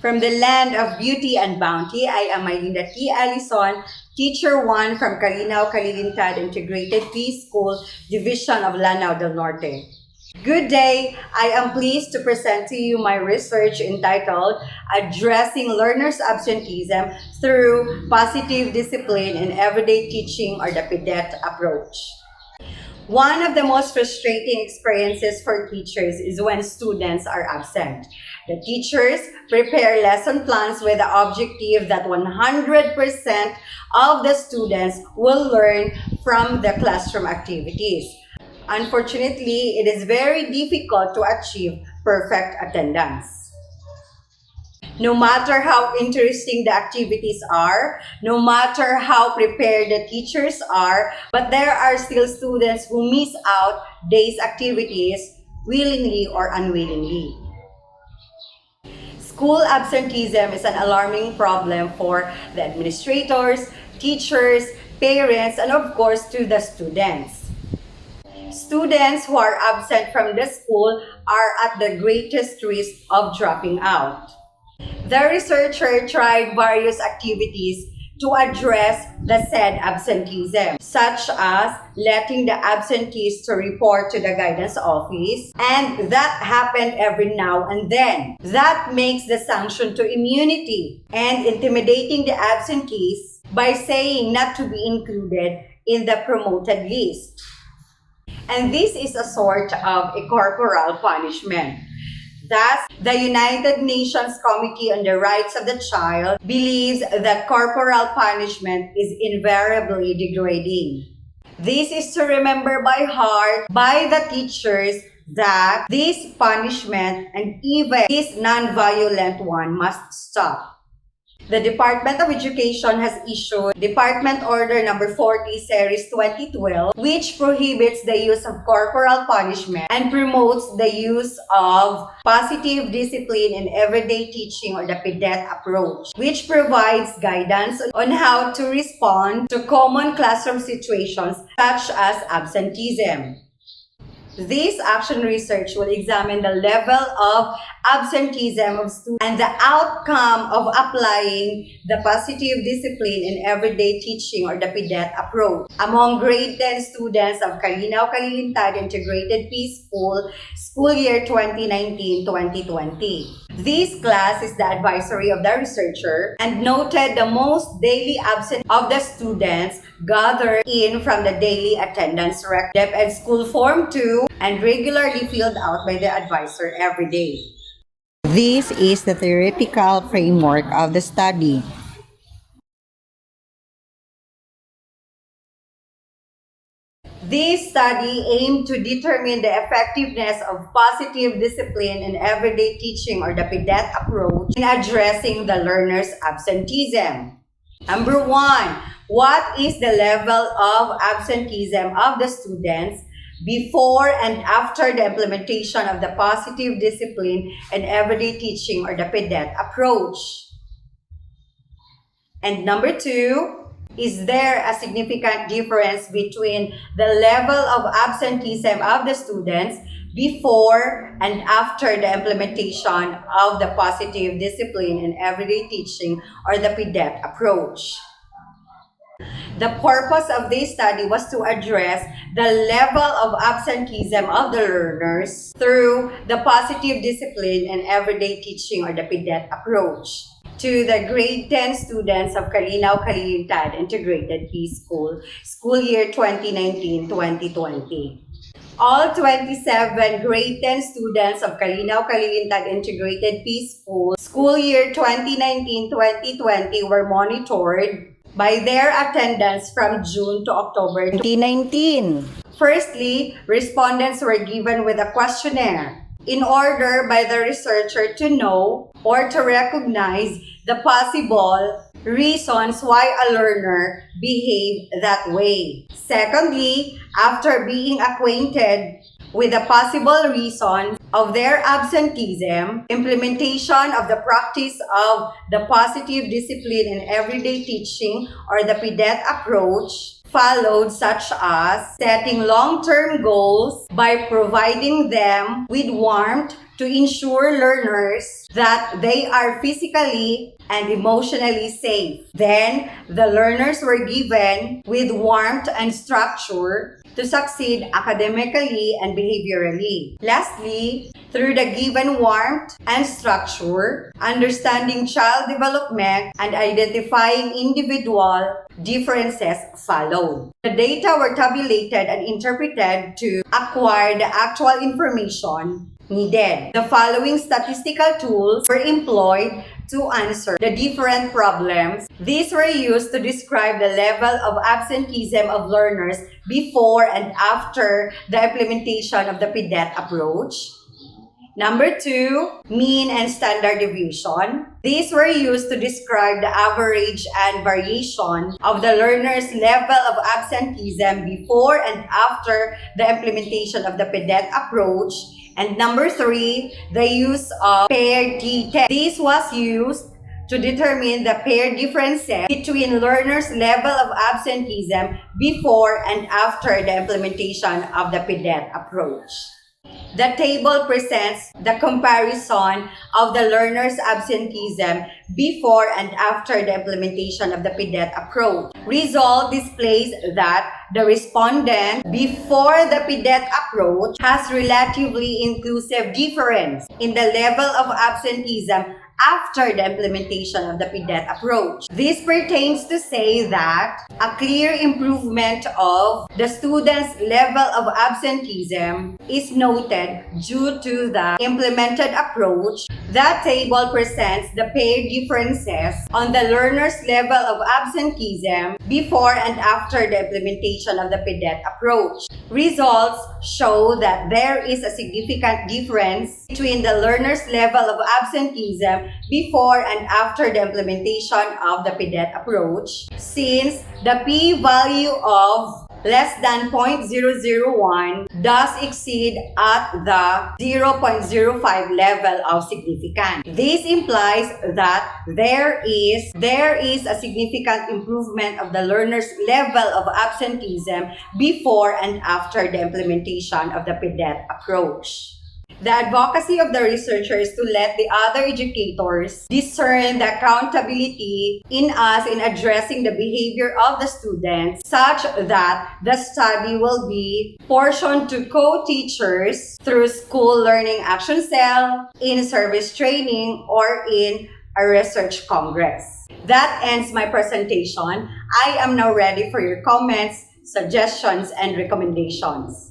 From the land of beauty and bounty, I am Mylinda T. Alison, Teacher 1 from Calinaw, Calilintad Integrated Preschool, Division of Lanao del Norte. Good day! I am pleased to present to you my research entitled Addressing Learners' Absenteeism Through Positive Discipline in Everyday Teaching, or the PDET approach. One of the most frustrating experiences for teachers is when students are absent. The teachers prepare lesson plans with the objective that 100% of the students will learn from the classroom activities. Unfortunately, it is very difficult to achieve perfect attendance. No matter how interesting the activities are, no matter how prepared the teachers are, but there are still students who miss out these activities willingly or unwillingly. School absenteeism is an alarming problem for the administrators, teachers, parents, and of course to the students. Students who are absent from the school are at the greatest risk of dropping out. The researcher tried various activities to address the said absenteeism, such as letting the absentees to report to the guidance office, and that happened every now and then. That makes the sanction to immunity, and intimidating the absentees by saying not to be included in the promoted list. And this is a sort of a corporal punishment. Thus, the United Nations Committee on the Rights of the Child believes that corporal punishment is invariably degrading. This is to remember by heart by the teachers that this punishment and even this non-violent one must stop. The Department of Education has issued Department Order Number 40, Series 2012, which prohibits the use of corporal punishment and promotes the use of positive discipline in everyday teaching, or the PDET approach, which provides guidance on how to respond to common classroom situations such as absenteeism. This action research will examine the level of absenteeism of students and the outcome of applying the positive discipline in everyday teaching, or the PDET approach among grade 10 students of Calinaw, Calilintad Integrated Preschool, school year 2019-2020. This class is the advisory of the researcher and noted the most daily absence of the students gathered in from the daily attendance record, DepEd School Form 2, and regularly filled out by the advisor every day. This is the theoretical framework of the study. This study aimed to determine the effectiveness of positive discipline in everyday teaching, or the PDET approach, in addressing the learner's absenteeism. Number 1, what is the level of absenteeism of the students before and after the implementation of the positive discipline in everyday teaching, or the PDET approach? And number 2, is there a significant difference between the level of absenteeism of the students before and after the implementation of the positive discipline in everyday teaching, or the PDET approach? The purpose of this study was to address the level of absenteeism of the learners through the positive discipline in everyday teaching, or the PDET approach, to the grade 10 students of Calinaw, Calilintad Integrated Preschool, school year 2019-2020. All 27 grade 10 students of Calinaw, Calilintad Integrated Preschool, school year 2019-2020 were monitored by their attendance from June to October 2019. Firstly, respondents were given with a questionnaire in order by the researcher to know or to recognize the possible reasons why a learner behaved that way. Secondly, after being acquainted with the possible reasons of their absenteeism, implementation of the practice of the positive discipline in everyday teaching, or the PDET approach, followed, such as setting long-term goals by providing them with warmth, to ensure learners that they are physically and emotionally safe. Then, the learners were given with warmth and structure to succeed academically and behaviorally. Lastly, through the given warmth and structure, understanding child development and identifying individual differences followed. The data were tabulated and interpreted to acquire the actual information needed. The following statistical tools were employed to answer the different problems. These were used to describe the level of absenteeism of learners before and after the implementation of the PDET approach. Number 2, mean and standard deviation. These were used to describe the average and variation of the learner's level of absenteeism before and after the implementation of the PDET approach. And number 3, the use of paired t-test. This was used to determine the paired differences between learners' level of absenteeism before and after the implementation of the PDET approach. The table presents the comparison of the learner's absenteeism before and after the implementation of the PDET approach. Result displays that the respondent before the PDET approach has relatively inclusive difference in the level of absenteeism after the implementation of the PDET approach. This pertains to say that a clear improvement of the student's level of absenteeism is noted due to the implemented approach. That table presents the paired differences on the learner's level of absenteeism before and after the implementation of the PDET approach. Results show that there is a significant difference between the learner's level of absenteeism before and after the implementation of the PDET approach, since the p-value of less than 0.001 does exceed at the 0.05 level of significance. This implies that there is a significant improvement of the learner's level of absenteeism before and after the implementation of the PDET approach. The advocacy of the researcher is to let the other educators discern the accountability in us in addressing the behavior of the students such that the study will be portioned to co-teachers through school learning action cell, in-service training, or in a research congress. That ends my presentation. I am now ready for your comments, suggestions, and recommendations.